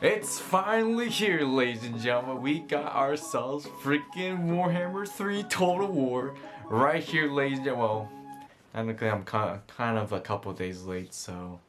It's finally here, ladies and gentlemen. We got ourselves freaking Warhammer 3 Total War right here, ladies and gentlemen. Well, technically I'm kind of a couple days late, so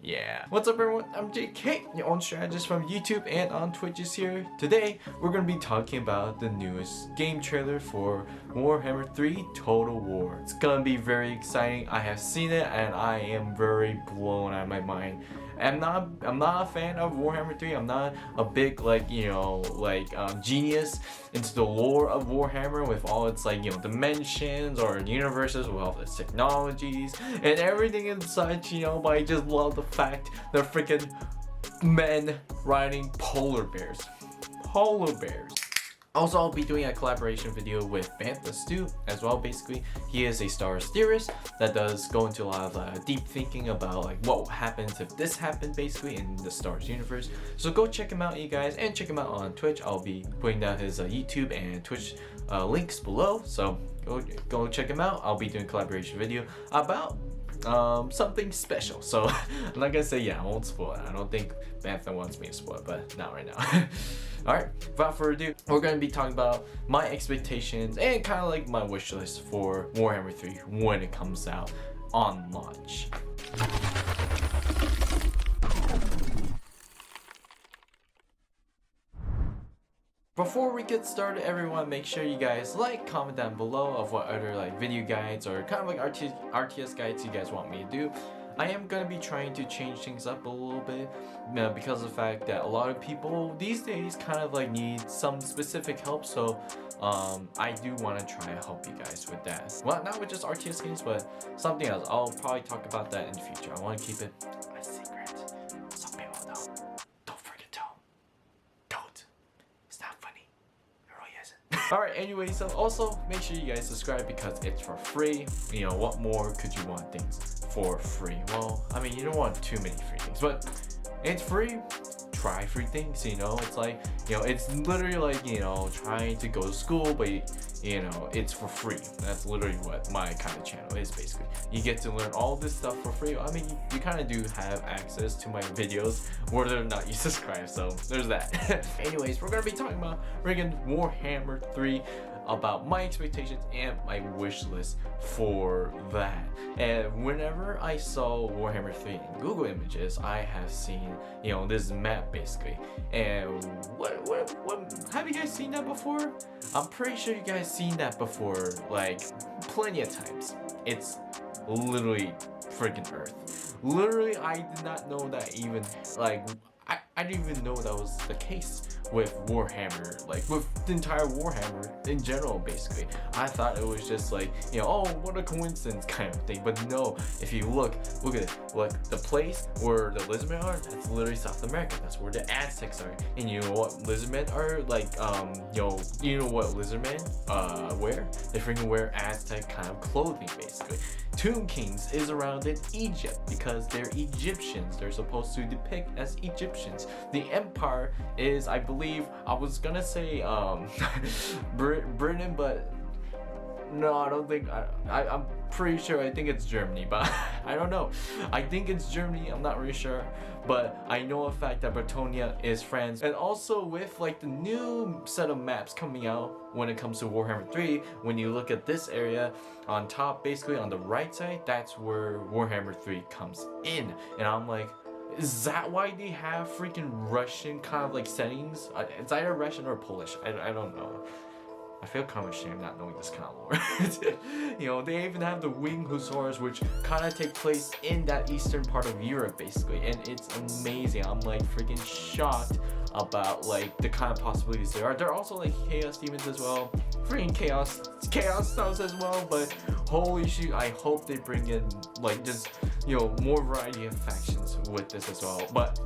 yeah. What's up, everyone? I'm JK, your own strategist from YouTube and on Twitch is here. Today, we're going to be talking about the newest game trailer for Warhammer 3 Total War. It's going to be very exciting. I have seen it and I am very blown out of my mind. I'm not a fan of Warhammer 3. I'm not a big genius into the lore of Warhammer with all its dimensions or universes with all its technologies and everything and such, but I just love the fact they're freaking men riding polar bears. Also, I'll be doing a collaboration video with Bantha too, as well. Basically, he is a Star Wars theorist that does go into a lot of deep thinking about what happens if this happened, basically, in the Star Wars universe. So go check him out, you guys, and check him out on Twitch. I'll be putting down his YouTube and Twitch links below, so go check him out. I'll be doing a collaboration video about something special. So I'm not gonna say, I won't spoil it. I don't think Bantha wants me to spoil it, but not right now. Alright, without further ado, we're going to be talking about my expectations and kind of like my wish list for Warhammer 3 when it comes out on launch. Before we get started, everyone, make sure you guys comment down below of what other video guides or kind of RTS guides you guys want me to do. I am going to be trying to change things up a little bit because of the fact that a lot of people these days kind of need some specific help, so I do want to try to help you guys with that. Well, not with just RTS games, but something else. I'll probably talk about that in the future. I want to keep it a secret. Some people don't freaking tell. Don't. It's not funny. It really isn't. Alright, anyway, so also make sure you guys subscribe because it's for free. What more could you want things for free? Well, I mean, you don't want too many free things, but it's free. Try free things, it's it's literally trying to go to school, but it's for free. That's literally what my kind of channel is, basically. You get to learn all this stuff for free. I mean, you kind of do have access to my videos whether or not you subscribe, so there's that. Anyways, we're gonna be talking about friggin' Warhammer 3, about my expectations and my wish list for that. And whenever I saw Warhammer 3 in Google Images, I have seen this map, basically. And what have you guys seen that before? I'm pretty sure you guys seen that before, plenty of times. It's literally freaking Earth. Literally, I did not know that even I didn't even know that was the case with Warhammer, with the entire Warhammer in general, basically. I thought it was just oh, what a coincidence kind of thing. But no, if you look at it, the place where the lizardmen are, that's literally South America. That's where the Aztecs are. And you know what lizardmen are? You know what lizardmen wear? They freaking wear Aztec kind of clothing, basically. Tomb Kings is around in Egypt because they're Egyptians. They're supposed to depict as Egyptians. The Empire is, I believe, I was gonna say Britain, but no, I don't think. I'm pretty sure. I think it's Germany, but I don't know. I think it's Germany. I'm not really sure, but I know a fact that Bretonia is France. And also with the new set of maps coming out when it comes to Warhammer 3, when you look at this area on top, basically on the right side, that's where Warhammer 3 comes in. And I'm like, is that why they have freaking Russian kind of settings? It's either Russian or Polish. I don't know. I feel kind of ashamed not knowing this kind of lore. They even have the Winged Hussars, which kind of take place in that eastern part of Europe, basically, and it's amazing. I'm freaking shocked about the kind of possibilities there are. There are also Chaos Demons as well, freaking Chaos styles as well. But holy shoot, I hope they bring in just more variety of factions with this as well. But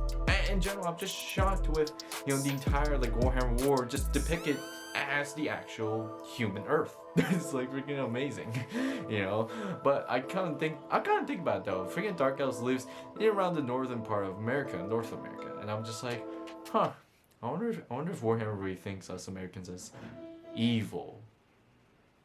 in general, I'm just shocked with the entire Warhammer War just depicted as the actual human Earth. It's freaking amazing, But I kind of think about it though. Freaking Dark Elves lives in around the northern part of North America, and I'm just huh. I wonder if Warhammer really thinks us Americans as evil.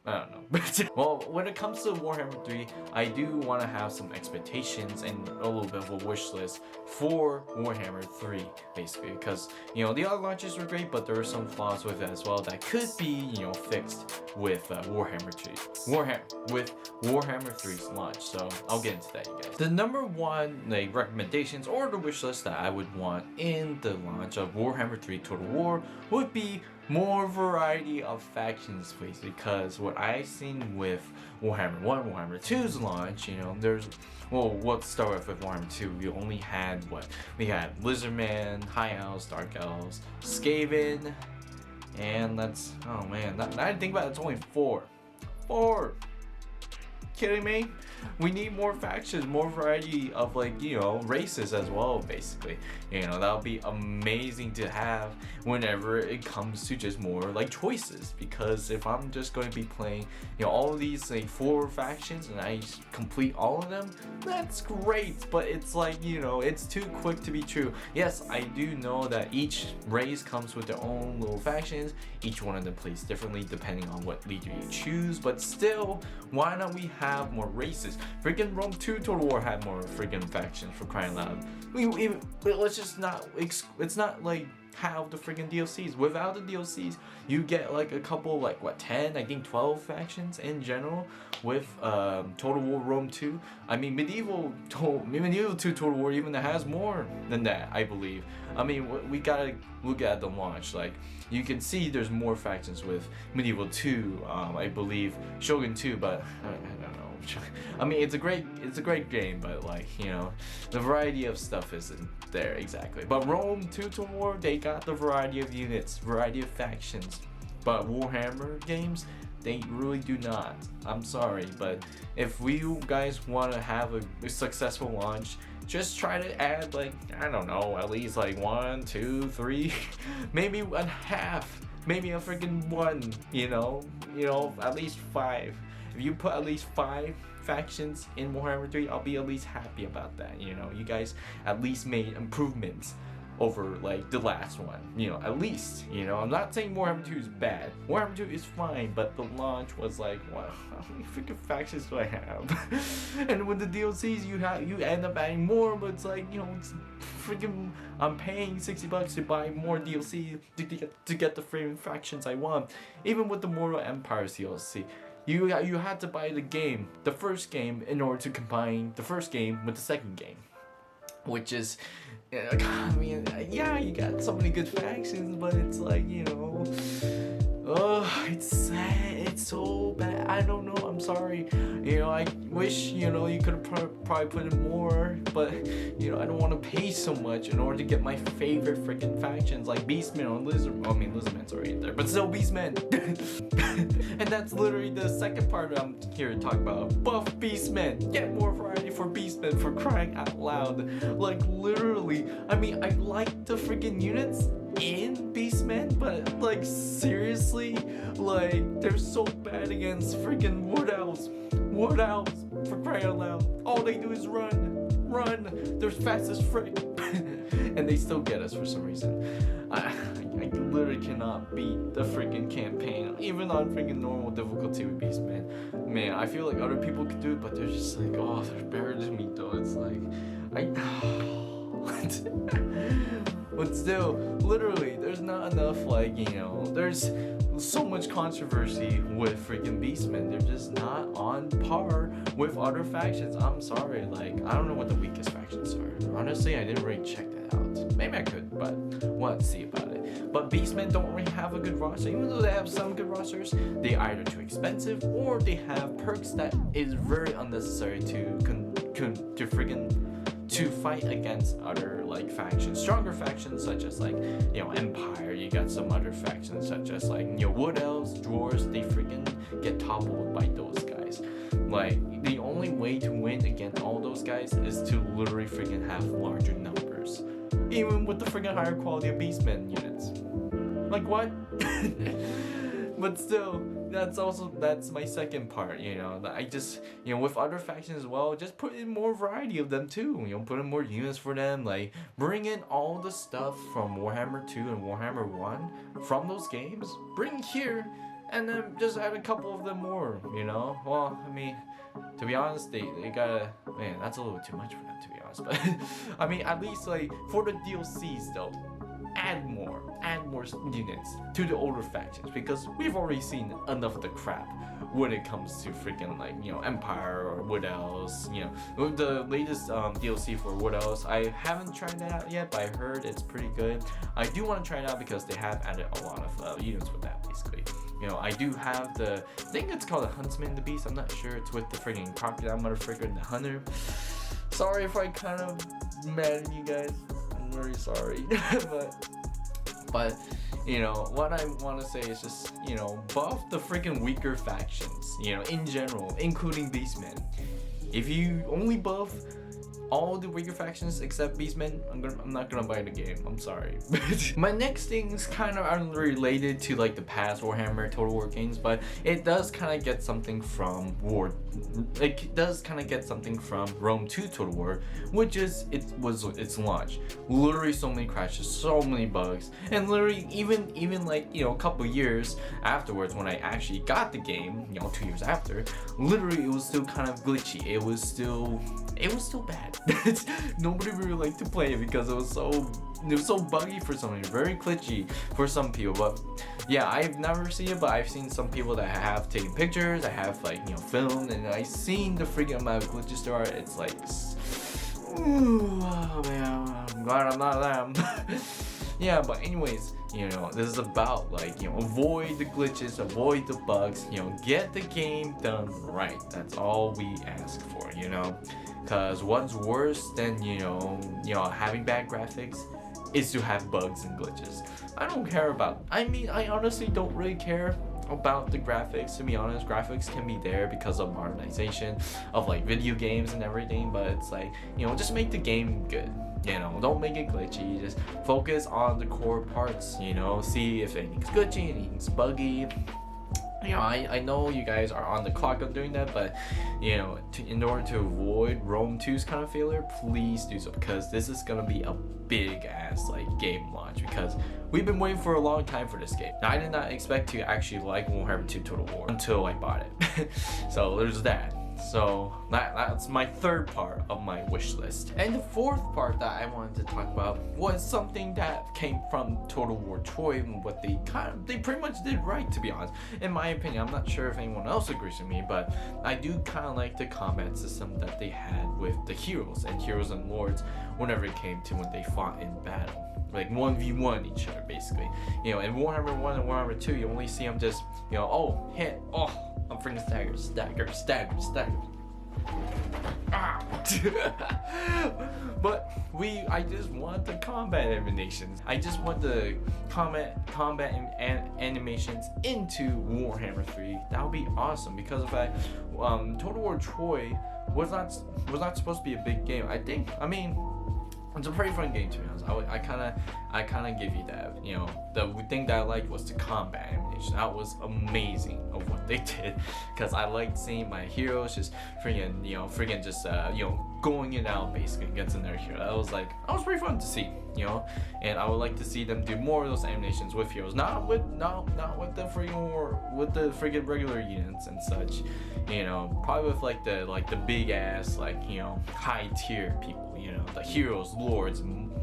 I don't know. But well, when it comes to Warhammer 3, I do want to have some expectations and a little bit of a wish list for Warhammer 3, basically, because the other launches were great, but there are some flaws with it as well that could be fixed with Warhammer 3. Warhammer 3's launch. So I'll get into that, you guys. The number one recommendations or the wish list that I would want in the launch of Warhammer 3 Total War would be more variety of factions, please, because what I've seen with Warhammer 1, Warhammer 2's launch, let's start with Warhammer 2. We only had we had Lizardmen, High Elves, Dark Elves, Skaven, and that's, oh man, now I think about it, it's only 4. Kidding me? We need more factions, more variety of races as well, basically. That would be amazing to have whenever it comes to just more choices, because if I'm just going to be playing all of these 4 factions and I complete all of them, that's great, but it's it's too quick to be true. Yes, I do know that each race comes with their own little factions, each one of them plays differently depending on what leader you choose, but still, why not we have more races? Freaking Rome 2 Total War had more freaking factions, for crying loud. Let's just not, it's not have the freaking DLCs. Without the DLCs, you get a couple 10, I think 12 factions in general with Total War Rome 2. I mean, Medieval 2 Total War even has more than that, I believe. I mean, we gotta look at the launch. You can see there's more factions with Medieval 2, I believe Shogun 2, but I don't know. I mean, it's a great game, but the variety of stuff isn't there exactly. But Rome 2 Total War, they got the variety of units, variety of factions. But Warhammer games, they really do not. I'm sorry, but if you guys want to have a successful launch, just try to add I don't know, at least 1, 2, 3, maybe a half, maybe a freaking 1, at least 5. If you put at least 5 factions in Warhammer 3, I'll be at least happy about that. You guys at least made improvements over the last one. At least. I'm not saying Warhammer 2 is bad. Warhammer 2 is fine, but the launch was wow, how many freaking factions do I have? And with the DLCs, you end up adding more, but it's it's freaking, I'm paying $60 to buy more DLC to get the freaking factions I want. Even with the Mortal Empires DLC. You had to buy the first game, in order to combine the first game with the second game, which is, I mean, yeah, you got so many good factions, but it's it's sad, it's so bad. I don't know, I'm sorry. I wish, you could have probably put in more, but, I don't want to pay so much in order to get my favorite freaking factions, like Beastmen or Lizardmen's already there, but still Beastmen. And that's literally the second part I'm here to talk about. Buff Beastmen. Get more variety for Beastmen, for crying out loud. Literally, I mean, I like the freaking units in Beastmen, but seriously, they're so bad against freaking Wood Elves, for crying out loud. All they do is run, they're fast as frick. And they still get us for some reason. I literally cannot beat the freaking campaign, even on freaking normal difficulty with Beastmen. Man, I feel like other people could do it, but they're just oh, they're better than me though. It's but still, literally, there's not enough, there's so much controversy with freaking Beastmen. They're just not on par with other factions. I'm sorry, I don't know what the weakest factions are. Honestly, I didn't really check that out. Maybe I could, but we'll have to see about it. But Beastmen don't really have a good roster. Even though they have some good rosters, they either too expensive, or they have perks that is very unnecessary to fight against other factions, stronger factions such as Empire. You got some other factions such as Wood Elves, Dwarves. They freaking get toppled by those guys. The only way to win against all those guys is to literally freaking have larger numbers, even with the freaking higher quality of Beastmen units. What? But still, that's my second part, I just, with other factions as well, just put in more variety of them too, put in more units for them, bring in all the stuff from Warhammer 2 and Warhammer 1 from those games, bring here, and then just add a couple of them more, you know? Well, I mean, to be honest, they gotta, man, that's a little too much for them, to be honest, but I mean, at least like for the DLCs though, add more units to the older factions, because we've already seen enough of the crap when it comes to freaking like, you know, Empire or what else, you know. The latest DLC for what else, I haven't tried that out yet, but I heard it's pretty good. I do want to try it out because they have added a lot of units with that, basically. You know, I do have the, I think it's called the Huntsman the Beast, I'm not sure. It's with the freaking crocodile motherfucker and the hunter. Sorry if I kind of mad at you guys, I'm very sorry. but you know, what I want to say is just, you know, buff the freaking weaker factions, you know, in general, including Beastmen. If you only buff all the weaker factions except Beastmen, I'm not gonna buy the game, I'm sorry. My next things kind of unrelated to like the past Warhammer Total War games, but it does kind of get something from Rome 2 Total War, which is its launch. Literally so many crashes, so many bugs, and literally even like, you know, a couple years afterwards when I actually got the game, you know, 2 years after, literally it was still kind of glitchy. It was still bad. Nobody really liked to play it because it was so buggy for some people, very glitchy for some people. But yeah, I've never seen it, but I've seen some people that have taken pictures, I have like, you know, filmed, and I've seen the freaking amount of glitches there are. It's like, ooh, oh man, I'm glad I'm not them. Yeah, but anyways, you know, this is about like, you know, avoid the glitches, avoid the bugs, you know, get the game done right. That's all we ask for, you know. Because what's worse than, you know, having bad graphics is to have bugs and glitches. I don't care about, I mean, I honestly don't really care about the graphics, to be honest. Graphics can be there because of modernization of like video games and everything, but it's like, you know, just make the game good. You know, don't make it glitchy, just focus on the core parts, you know, see if anything's glitchy, anything's buggy. You know, I know you guys are on the clock of doing that, but you know, in order to avoid Rome 2's kind of failure, please do so, because this is gonna be a big ass like game launch, because we've been waiting for a long time for this game. Now, I did not expect to actually like Warhammer 2 Total War until I bought it. So there's that. So that's my third part of my wish list. And the fourth part that I wanted to talk about was something that came from Total War Troy, and what they pretty much did right, to be honest. In my opinion, I'm not sure if anyone else agrees with me, but I do kind of like the combat system that they had with the heroes and lords whenever it came to when they fought in battle. Like 1v1 each other, basically. You know, in Warhammer 1 and Warhammer 2, you only see them just, you know, oh, hit, oh, I'm freaking stagger. Ah. But I just want the combat animations. I just want the combat animations into Warhammer 3. That would be awesome, because of that, Total War Troy was not supposed to be a big game. I mean, it's a pretty fun game, to be honest. I kind of give you that. You know, the thing that I liked was the combat animation. That was amazing of what they did, because I liked seeing my heroes just going it out basically against another hero. That was pretty fun to see, you know. And I would like to see them do more of those animations with heroes, not with the freaking regular units and such. You know, probably with like the big ass, like, you know, high tier people. You know, the heroes, lords,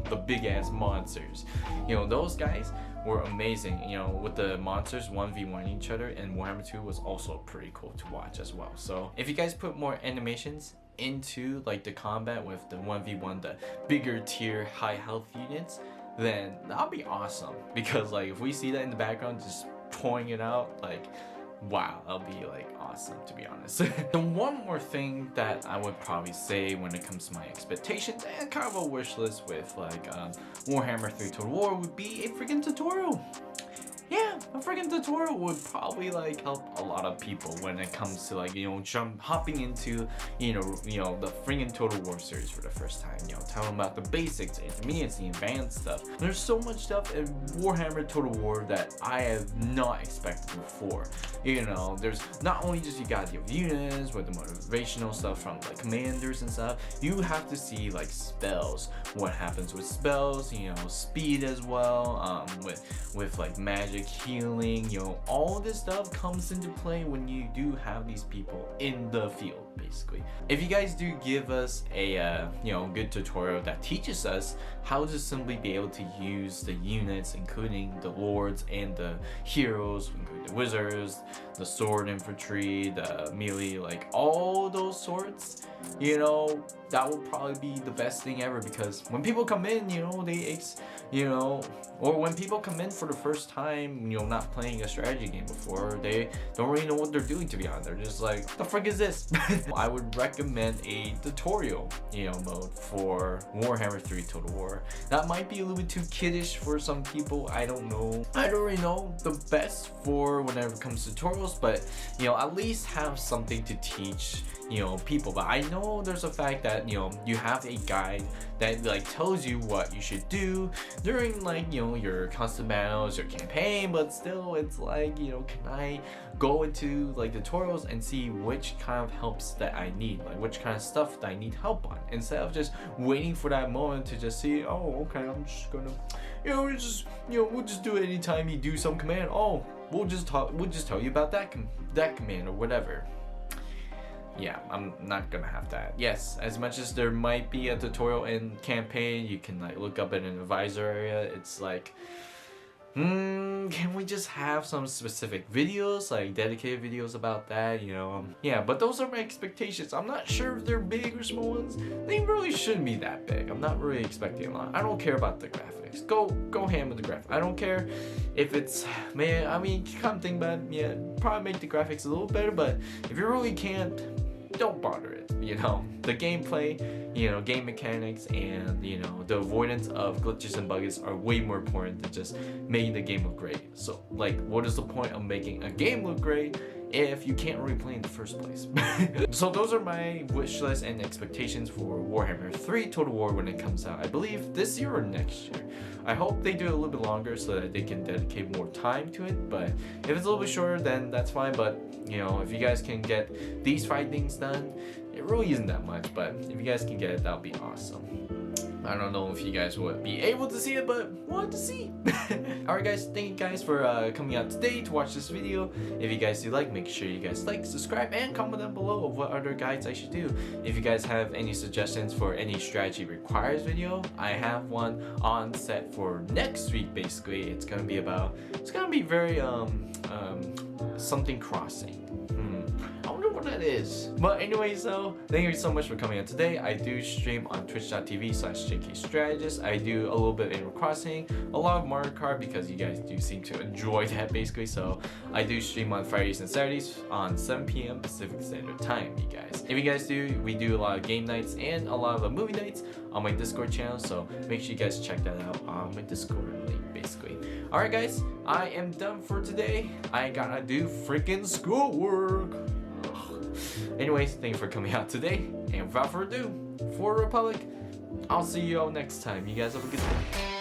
the big ass monsters. You know, those guys were amazing. You know, with the monsters 1v1 each other, and Warhammer 2 was also pretty cool to watch as well. So if you guys put more animations into like the combat with the 1v1, the bigger tier high health units, then that'll be awesome. Because like if we see that in the background just pouring it out, like, wow, that'll be like awesome, to be honest. The one more thing that I would probably say when it comes to my expectations and kind of a wish list with like Warhammer 3 Total War would be a freaking tutorial. Yeah, a freaking tutorial would probably like help a lot of people when it comes to like, you know, hopping into, you know, the freaking Total War series for the first time. You know, tell them about the basics, intermediates, the advanced stuff. There's so much stuff in Warhammer Total War that I have not expected before. You know, there's not only just you got the units with the motivational stuff from like commanders and stuff. You have to see like spells, what happens with spells. You know, speed as well. With like magic, healing, you know, all this stuff comes into play when you do have these people in the field, basically. If you guys do give us a you know, good tutorial that teaches us how to simply be able to use the units, including the lords and the heroes, including the wizards, the sword infantry, the melee, like all those sorts, you know, that will probably be the best thing ever. Because when people come in, you know, you know, or when people come in for the first time, you know, not playing a strategy game before, they don't really know what they're doing, to be honest. They're just like, the frick is this? I would recommend a tutorial, you know, mode for Warhammer 3 Total War. That might be a little bit too kiddish for some people, I don't know. I don't really know the best for whenever it comes to tutorials, but, you know, at least have something to teach, you know, people. But I know there's a fact that, you know, you have a guide that like tells you what you should do during, like, you know, your custom battles, your campaign, but still it's like, you know, can I go into like tutorials and see which kind of helps that I need, like which kind of stuff that I need help on, instead of just waiting for that moment to just see, oh, okay, I'm just gonna, you know, we'll just do it anytime you do some command. Oh, we'll just tell you about that command or whatever. Yeah, I'm not gonna have that. Yes, as much as there might be a tutorial in campaign, you can like look up in an advisor area, it's like, can we just have some specific videos, like dedicated videos about that, you know? Yeah, but those are my expectations. I'm not sure if they're big or small ones. They really shouldn't be that big. I'm not really expecting a lot. I don't care about the graphics. Go ham with the graphics. I don't care if it's, man, I mean, come think about it, yeah, probably make the graphics a little better, but if you really can't, don't bother it, you know. The gameplay, you know, game mechanics, and, you know, the avoidance of glitches and bugs are way more important than just making the game look great. So, like, what is the point of making a game look great if you can't really play in the first place? So those are my wish list and expectations for Warhammer 3 Total War when it comes out, I believe this year or next year. I hope they do it a little bit longer so that they can dedicate more time to it, but if it's a little bit shorter, then that's fine. But, you know, if you guys can get these 5 things done, it really isn't that much, but if you guys can get it, that'll be awesome. I don't know if you guys would be able to see it, but wanted to see. Alright guys, thank you guys for coming out today to watch this video. If you guys do like, make sure you guys like, subscribe, and comment down below of what other guides I should do. If you guys have any suggestions for any strategy requires video, I have one on set for next week. Basically, it's gonna be very something crossing. I wonder what that is. But anyways though, thank you so much for coming out today. I do stream on twitch.tv/JKStrategist. I do a little bit of Animal Crossing, a lot of Mario Kart, because you guys do seem to enjoy that basically. So I do stream on Fridays and Saturdays on 7 p.m. Pacific Standard Time, you guys. If you guys do, we do a lot of game nights and a lot of movie nights on my Discord channel, so make sure you guys check that out on my Discord link basically. Alright guys, I am done for today. I gotta do freaking schoolwork. Anyways, thank you for coming out today, and without further ado, for Republic, I'll see you all next time. You guys have a good day.